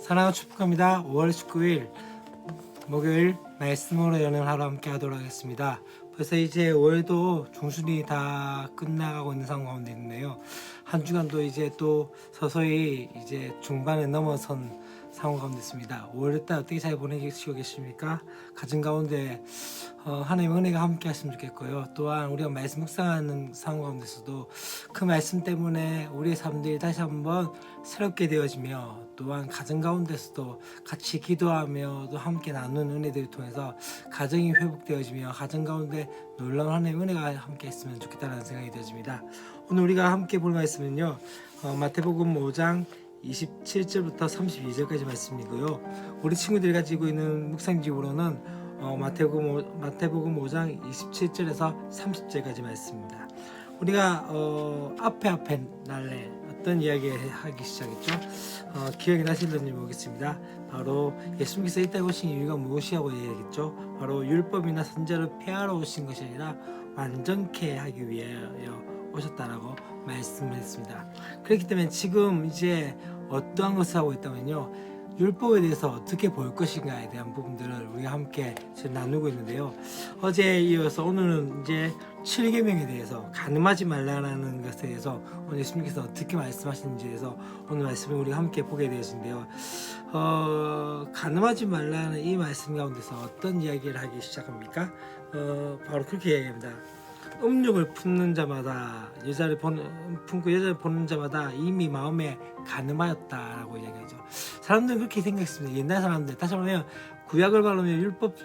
사랑하는 축복합니다. 5월 19일 목요일 말씀으로 여는 하루 함께 하도록 하겠습니다. 벌써 이제 5월도 중순이 다 끝나가고 있는 상황 가운데 있네요. 한 주간도 이제 또 서서히 이제 중반에 넘어선 상황 가운데 있습니다. 5월달 어떻게 잘 보내시고 계십니까? 가정 가운데 하나님의 은혜가 함께 하시면 좋겠고요. 또한 우리가 말씀 묵상하는 상황 가운데서도 그 말씀 때문에 우리의 삶들이 다시 한번 새롭게 되어지며, 또한 가정 가운데서도 같이 기도하며 또 함께 나누는 은혜들을 통해서 가정이 회복되어지며 가정 가운데 놀라운 하나님의 은혜가 함께 했으면 좋겠다는 생각이 되어집니다. 오늘 우리가 함께 볼 말씀은요, 마태복음 5장 27절부터 32절까지 말씀이고요. 우리 친구들이 가지고 있는 묵상집으로는 마태복음 5장 27절에서 30절까지 말씀입니다. 우리가 앞에 날래 어떤 이야기 하기 시작했죠? 기억이 나실런지 모르겠습니다. 바로 예수님께서 이 땅에 오신 이유가 무엇이라고 얘기했죠? 바로 율법이나 선제를 폐하러 오신 것이 아니라 완전케 하기 위하여 오셨다라고 말씀했습니다. 그렇기 때문에 지금 이제 어떠한 것을 하고 있다면요, 율법에 대해서 어떻게 볼 것인가에 대한 부분들을 우리가 함께 지금 나누고 있는데요. 어제에 이어서 오늘은 이제 7계명에 대해서, 가늠하지 말라는 것에 대해서 오늘 예수님께서 어떻게 말씀하시는지에 대해서 오늘 말씀을 우리가 함께 보게 되었는데요. 가늠하지 말라는 이 말씀 가운데서 어떤 이야기를 하기 시작합니까? 바로 그렇게 이야기합니다. 음욕을 품는 자마다 품고 여자를 보는 자마다 이미 마음에 가늠하였다라고 이야기하죠. 사람들은 그렇게 생각했습니다. 옛날 사람들, 다시 말하면 구약을 바르면 율법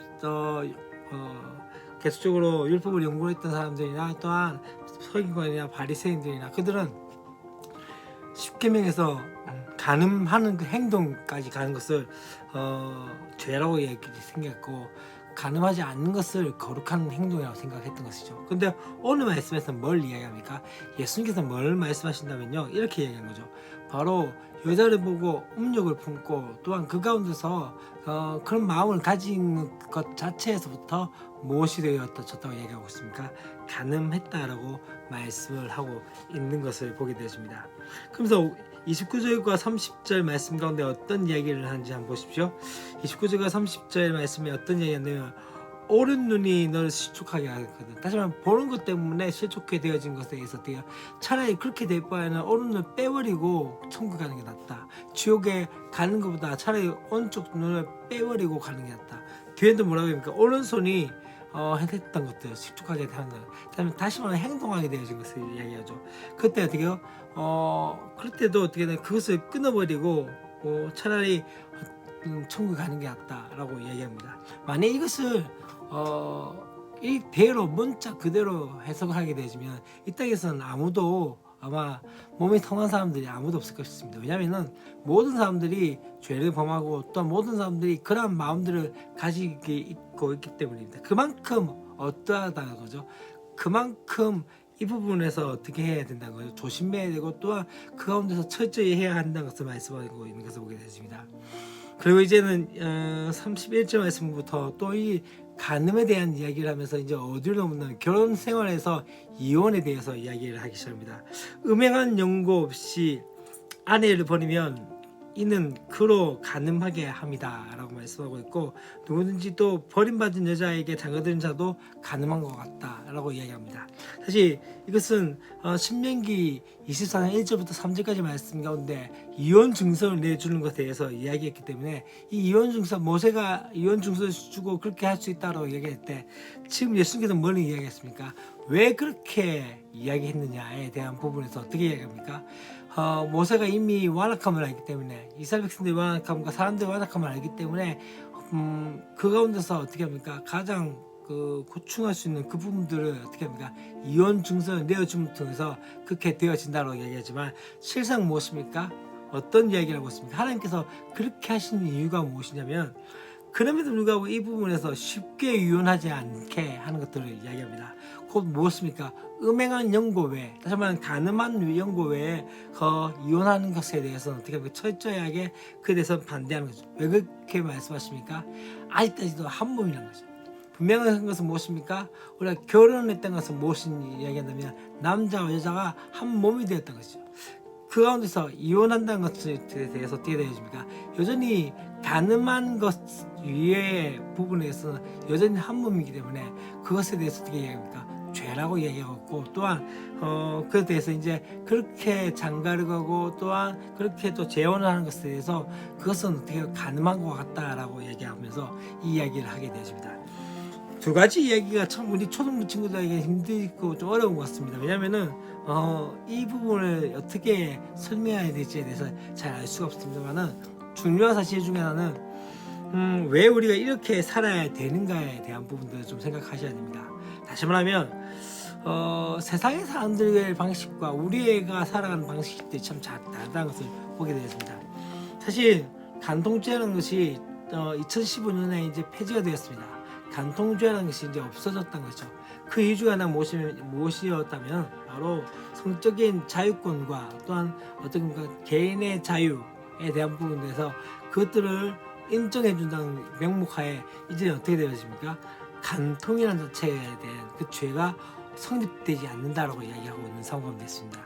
계속적으로 율법을 연구했던 사람들이나 또한 서기관이나 바리새인들이나 그들은 십계명에서 가늠하는 그 행동까지 가는 것을 죄라고 생각했고, 가늠하지 않는 것을 거룩한 행동이라고 생각했던 것이죠. 근데 오늘 말씀에서 뭘 이야기합니까? 예수님께서 뭘 말씀하신다면요, 이렇게 이야기한 거죠. 바로 여자를 보고 음욕을 품고, 또한 그 가운데서 그런 마음을 가진 것 자체에서부터 무엇이 되었다고 얘기하고 있습니까? 가늠했다라고 말씀을 하고 있는 것을 보게 되십니다. 그러면서 29절과 30절 말씀 가운데 어떤 이야기를 하는지 한번 보십시오. 29절과 30절 말씀에 어떤 이야기냐면, 오른 눈이 너를 실족하게 하거든. 다시 말하면 보는 것 때문에 실족하게 되어진 것에 대해서 차라리 그렇게 될 바에는 오른 눈을 빼버리고 천국 가는 게 낫다. 지옥에 가는 것보다 차라리 오른쪽 눈을 빼버리고 가는 게 낫다. 뒤에도 뭐라고 합니까? 오른손이 했던 것들 실족하게 하는 거예요. 다시 말하면 행동하게 되어진 것을 이야기하죠. 그때 어떻게 해요? 그럴 때도 어떻게 돼? 그것을 끊어버리고 차라리 천국 가는 게 낫다라고 이야기합니다. 만약 이것을 이대로 문자 그대로 해석을 하게 되면 이 땅에서는 아무도, 아마 몸이 통한 사람들이 아무도 없을 것입니다. 왜냐하면 모든 사람들이 죄를 범하고 또 모든 사람들이 그런 마음들을 가지고 있기 때문입니다. 그만큼 어떠하다는 거죠. 그만큼 이 부분에서 어떻게 해야 된다는 거죠. 조심해야 되고, 또한 그 가운데서 철저히 해야 한다는 것을 말씀하고 있는 것을 보게 되십니다. 그리고 이제는 31절 말씀부터 또 이 간음에 대한 이야기를 하면서 이제 어디로 넘는 결혼 생활에서 이혼에 대해서 이야기를 하기 시작합니다. 음행한 연고 없이 아내를 버리면 이는 그로 간음하게 합니다 라고 말씀하고 있고, 누구든지 또 버림받은 여자에게 장가든 자도 간음한 것 같다 라고 이야기합니다. 사실 이것은 신명기 24장 1절부터 3절까지 말씀 가운데 이혼 증서를 내주는 것에 대해서 이야기했기 때문에, 이 이혼 증서, 모세가 이혼 증서를 주고 그렇게 할 수 있다고 얘기할 때 지금 예수님께서 뭘 이야기했습니까? 왜 그렇게 이야기했느냐에 대한 부분에서 어떻게 이야기합니까? 모세가 이미 완악함을 알기 때문에, 이스라엘 백성들의 완악함과 사람들의 완악함을 알기 때문에 그 가운데서 어떻게 합니까? 가장 고충할 수 있는 그 부분들을 어떻게 합니까? 이혼 증서를 내어줌을 통해서 그렇게 되어진다고 얘기하지만, 실상 무엇입니까? 어떤 이야기를 하고 있습니까? 하나님께서 그렇게 하시는 이유가 무엇이냐면, 그럼에도 불구하고 이 부분에서 쉽게 이혼하지 않게 하는 것들을 이야기합니다. 곧 무엇입니까? 음행한 연고 외에, 다시 말하면 간음한 연고 외에 이혼하는 것에 대해서는 어떻게 하면 철저하게 그에 대해서 반대하는 거죠. 왜 그렇게 말씀하십니까? 아직까지도 한 몸이라는 거죠. 분명한 것은 무엇입니까? 우리가 결혼했던 것은 무엇인지 이야기한다면 남자와 여자가 한 몸이 되었던 것이죠. 그 가운데서 이혼한다는 것에 대해서 어떻게 되어집니까? 여전히 가늠한 것 위의 부분에서는 여전히 한 몸이기 때문에 그것에 대해서 어떻게 얘기합니까? 죄라고 얘기하고, 또한 그에 대해서 이제 그렇게 장가를 가고 또한 그렇게 또 재혼을 하는 것에 대해서 그것은 어떻게 가늠한 것 같다라고 얘기하면서 이 이야기를 하게 되어집니다. 두 가지 이야기가 참 우리 초등부 친구들에게 힘들고 좀 어려운 것 같습니다. 왜냐면은 이 부분을 어떻게 설명해야 될지에 대해서 잘 알 수가 없습니다만은 중요한 사실 중에 하나는 왜 우리가 이렇게 살아야 되는가에 대한 부분들을 좀 생각하셔야 됩니다. 다시 말하면 세상의 사람들의 방식과 우리가 살아가는 방식들이 참 다르다는 것을 보게 되었습니다. 사실 간통죄라는 것이 2015년에 이제 폐지가 되었습니다. 간통죄라는 것이 이제 없어졌다는 거죠. 그 이유 중에 하나 무엇이었다면 바로 성적인 자유권과 또한 어떤 개인의 자유에 대한 부분에서 그것들을 인정해 준다는 명목하에 이제 어떻게 되어집니까? 간통이라는 자체에 대한 그 죄가 성립되지 않는다라고 이야기하고 있는 상황이 됐습니다.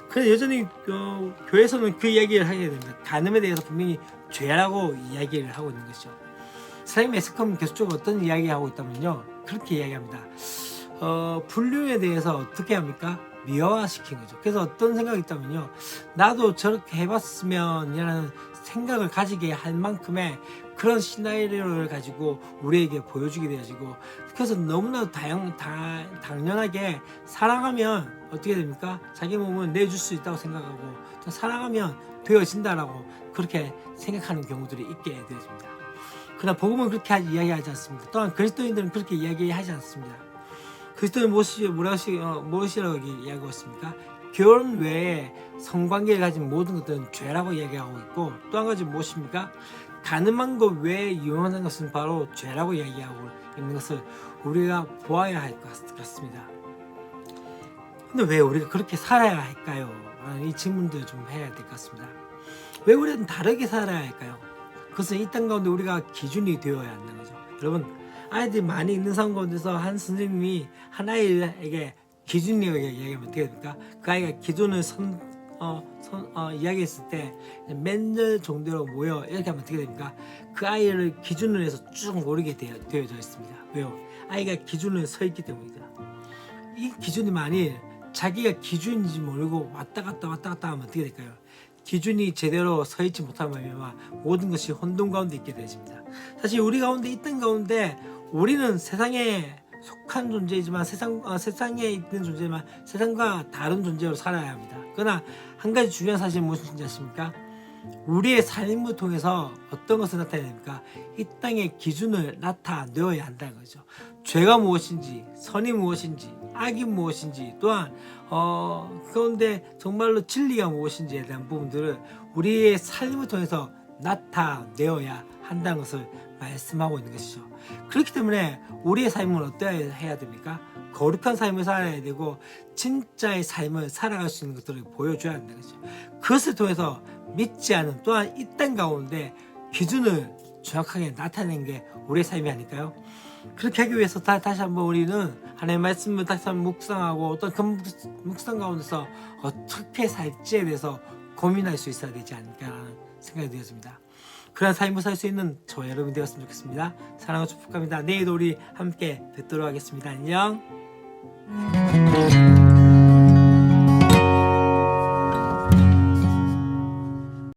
그런데 여전히 교회에서는 그 이야기를 하게 됩니다. 간음에 대해서 분명히 죄라고 이야기를 하고 있는 것이죠. 사장님 매스컴 계속적으로 어떤 이야기하고 있다면요, 그렇게 이야기합니다. 불륜에 대해서 어떻게 합니까? 미화시킨 거죠. 그래서 어떤 생각이 있다면요, 나도 저렇게 해봤으면 이라는 생각을 가지게 할 만큼의 그런 시나리오를 가지고 우리에게 보여주게 되어지고, 그래서 너무나 당연하게 사랑하면 어떻게 됩니까? 자기 몸을 내줄 수 있다고 생각하고 또 사랑하면 되어진다라고 그렇게 생각하는 경우들이 있게 되어집니다. 그러나 복음은 그렇게 이야기하지 않습니다. 또한 그리스도인들은 그렇게 이야기하지 않습니다. 그리스도는 무엇이라고 이야기하고 있습니까? 결혼 외에 성관계를 가진 모든 것들은 죄라고 이야기하고 있고, 또 한 가지 무엇입니까? 가늠한 것 외에 이혼하는 것은 바로 죄라고 이야기하고 있는 것을 우리가 보아야 할 것 같습니다. 근데 왜 우리가 그렇게 살아야 할까요? 이 질문들을 좀 해야 될 것 같습니다. 왜 우리는 다르게 살아야 할까요? 그것은 이 땅 가운데 우리가 기준이 되어야 한다는 거죠. 여러분, 아이들이 많이 있는 상황 가운데서 한 선생님이 한 아이에게 기준이라고 이야기하면 어떻게 됩니까? 그 아이가 기준을 이야기했을 때 몇 년 정도로 모여 이렇게 하면 어떻게 됩니까? 그 아이를 기준으로 해서 쭉 모르게 되어져 있습니다. 왜요? 아이가 기준을 서 있기 때문이다. 이 기준이 만일 자기가 기준인지 모르고 왔다 갔다 하면 어떻게 될까요? 기준이 제대로 서 있지 못하면 모든 것이 혼돈 가운데 있게 되십니다. 사실 우리 가운데 이 땅 가운데 우리는 세상에 속한 존재이지만 세상에 있는 존재지만 세상과 다른 존재로 살아야 합니다. 그러나 한 가지 중요한 사실은 무엇인지 아십니까? 우리의 삶을 통해서 어떤 것을 나타내야 됩니까? 이 땅의 기준을 나타내어야 한다는 거죠. 죄가 무엇인지, 선이 무엇인지, 악이 무엇인지, 또한 그런데 정말로 진리가 무엇인지에 대한 부분들을 우리의 삶을 통해서 나타내어야 한다는 것을 말씀하고 있는 것이죠. 그렇기 때문에 우리의 삶은 어떠해야 해야 됩니까? 거룩한 삶을 살아야 되고 진짜의 삶을 살아갈 수 있는 것들을 보여줘야 한다는 것이죠. 그것을 통해서 믿지 않은, 또한 이 땅 가운데 기준을 정확하게 나타내는 게 우리의 삶이 아닐까요? 그렇게 하기 위해서 다시 한번 우리는 하나님의 말씀을 다시 한번 묵상하고 어떤 그 묵상 가운데서 어떻게 살지에 대해서 고민할 수 있어야 되지 않을까라는 생각이 되었습니다. 그런 삶을 살 수 있는 저와 여러분 되었으면 좋겠습니다. 사랑과 축복합니다. 내일도 우리 함께 뵙도록 하겠습니다. 안녕.